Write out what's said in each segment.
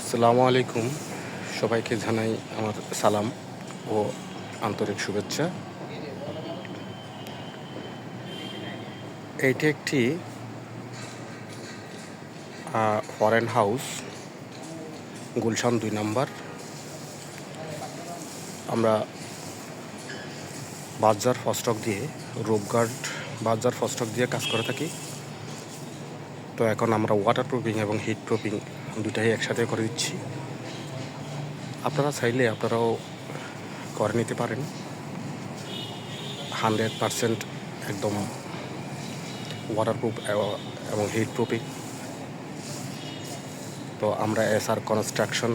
আসসালামু আলাইকুম। সবাইকে জানাই আমার সালাম ও আন্তরিক শুভেচ্ছা। এইটি একটি ফরেন হাউস, গুলশান ২ নাম্বার। আমরা বাজার ফস্টক দিয়ে রূপগার্ড বাজার ফস্টক দিয়ে কাজ করে থাকি। তো এখন আমরা ওয়াটার প্রুফিং এবং হিট প্রুফিং দুটাই একসাথে করে দিচ্ছি। আপনারা চাইলে আপনারাও করে নিতে পারেন। 100% একদম ওয়াটারপ্রুফ এবং হিট প্রুফিং। তো আমরা SR কনস্ট্রাকশন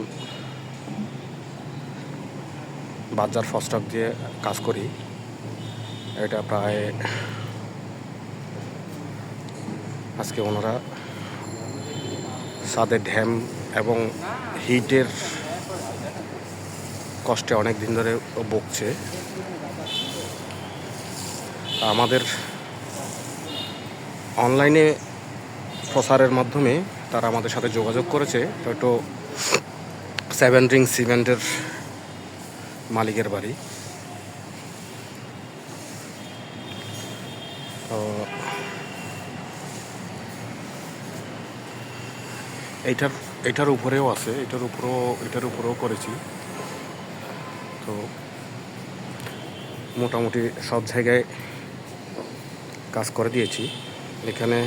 বাজার ফস্টক দিয়ে কাজ করি। এটা প্রায় আজকে ওনারা ছাদের ড্যাম এবং হিটের কষ্টে অনেক দিন ধরে বকছে। আমাদের অনলাইনে প্রচারের মাধ্যমে তারা আমাদের সাথে যোগাযোগ করেছে। তো একটু 7 রিং সিমেন্টের মালিকের বাড়ি। তো এইটার উপরেও আছে, এটার উপরেও করেছি। তো মোটামুটি সব জায়গায় কাজ করে দিয়েছি। এখানে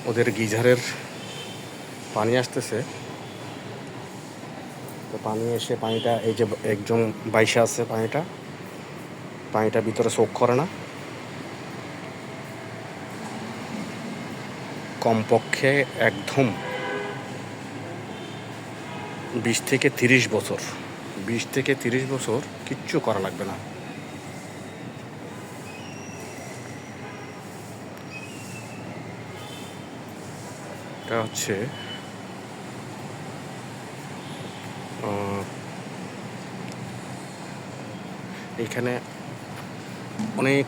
ওদের গিজারের পানি আসতেছে। তো পানি এসে পানিটা এই যে একজন বাইশে আছে, পানিটা ভিতরে সোক করে না। কমপক্ষে একদম 20 থেকে 30 বছর কিচ্ছু করা লাগবে না। এটা হচ্ছে এখানে অনেক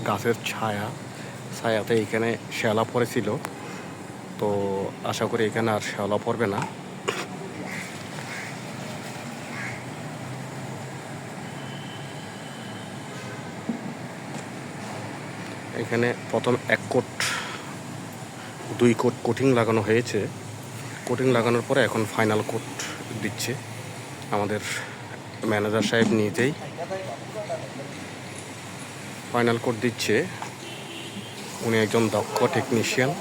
গাছের ছায়াতে এখানে শ্যাওলা পড়েছিল। তো আশা করি এখানে আর শ্যাওলা পড়বে না। এখানে প্রথম 1 কোট 2 কোট কোটিং লাগানো হয়েছে। কোটিং লাগানোর পরে এখন ফাইনাল কোট দিচ্ছে আমাদের ম্যানেজার সাহেব নিজেই। ফাইনাল কোট দিচ্ছে। উনি একজন দক্ষ টেকনিশিয়ান।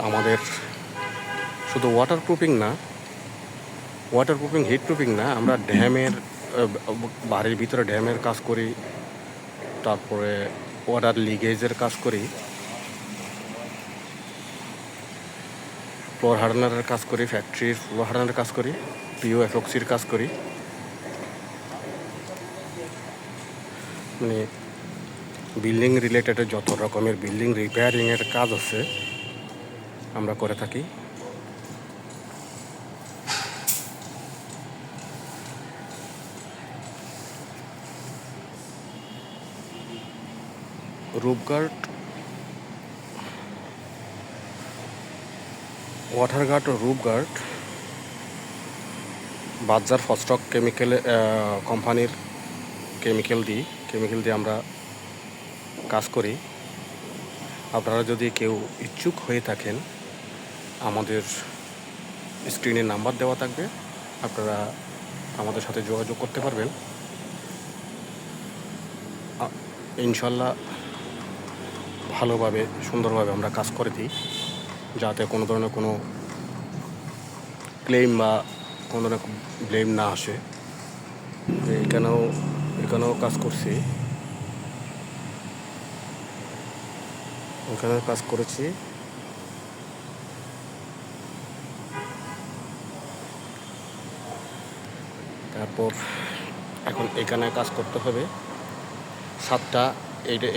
আমাদের শুধু ওয়াটার প্রুফিং, হিট প্রুফিং না, আমরা বাড়ির ভিতরে ড্যামের কাজ করি, তারপরে ওয়াটার লিকেজের কাজ করি, ফ্লোর হার্ডনারের কাজ করি, ফ্যাক্টরির ফ্লোর হার্ডনারের কাজ করি, POFOXির কাজ করি। মানে বিল্ডিং রিলেটেড যত রকমের বিল্ডিং রিপেয়ারিংয়ের কাজ আছে আমরা করে থাকি। রূপগার্ড, ওয়াটারগার্ড ও রূপগার্ড বাজার ফস্টক কোম্পানির কেমিক্যাল দিয়ে আমরা কাজ করি। আপনারা যদি কেউ ইচ্ছুক হয়ে থাকেন, আমাদের স্ক্রিনে নাম্বার দেওয়া থাকবে, আপনারা আমাদের সাথে যোগাযোগ করতে পারবেন। ইনশাল্লাহ ভালোভাবে সুন্দরভাবে আমরা কাজ করে দিই, যাতে কোনো ধরনের কোনো ক্লেম বা কোনো ধরনের ব্লেম না আসে। এখানেও কাজ করছি, এখানে কাজ করেছি। তারপর এখন এখানে কাজ করতে হবে। ছাদটা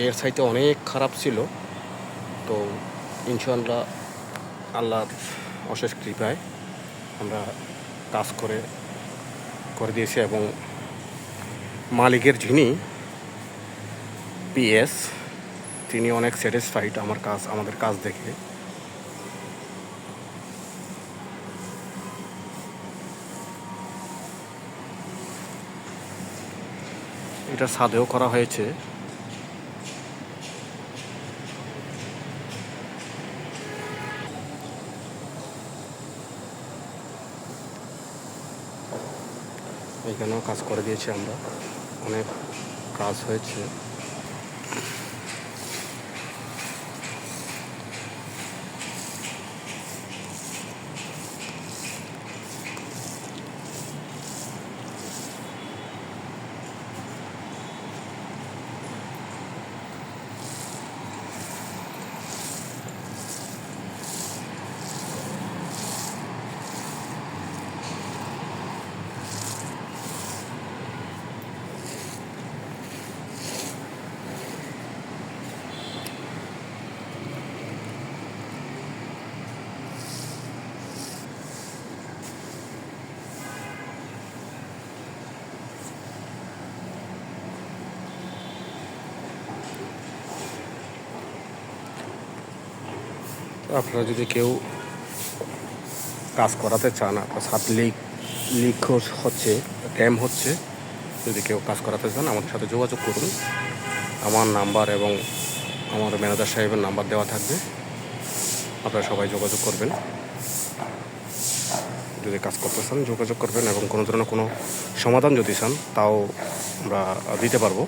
এর সাইতে অনেক খারাপ ছিল। তো ইনশাআল্লাহ আল্লাহর অশেষ কৃপায় আমরা কাজ করে দিয়েছি। এবং মালিকের যিনি PS, তিনি অনেক স্যাটিসফাইড আমাদের কাজ দেখে। এটা ছাদেও করা হয়েছে। এখানেও কাজ করে দিয়েছি আমরা, অনেক কাজ হয়েছে। আপনারা যদি কেউ কাজ করাতে চান, আপনার ছাদ লিক হচ্ছে, ড্যাম হচ্ছে, যদি কেউ কাজ করাতে চান আমাদের সাথে যোগাযোগ করুন। আমার নাম্বার এবং আমার ম্যানেজার সাহেবের নাম্বার দেওয়া থাকবে, আপনারা সবাই যোগাযোগ করবেন। যদি কাজ করতে চান যোগাযোগ করবেন, এবং কোনো ধরনের কোনো সমাধান যদি চান তাও আমরা দিতে পারবো।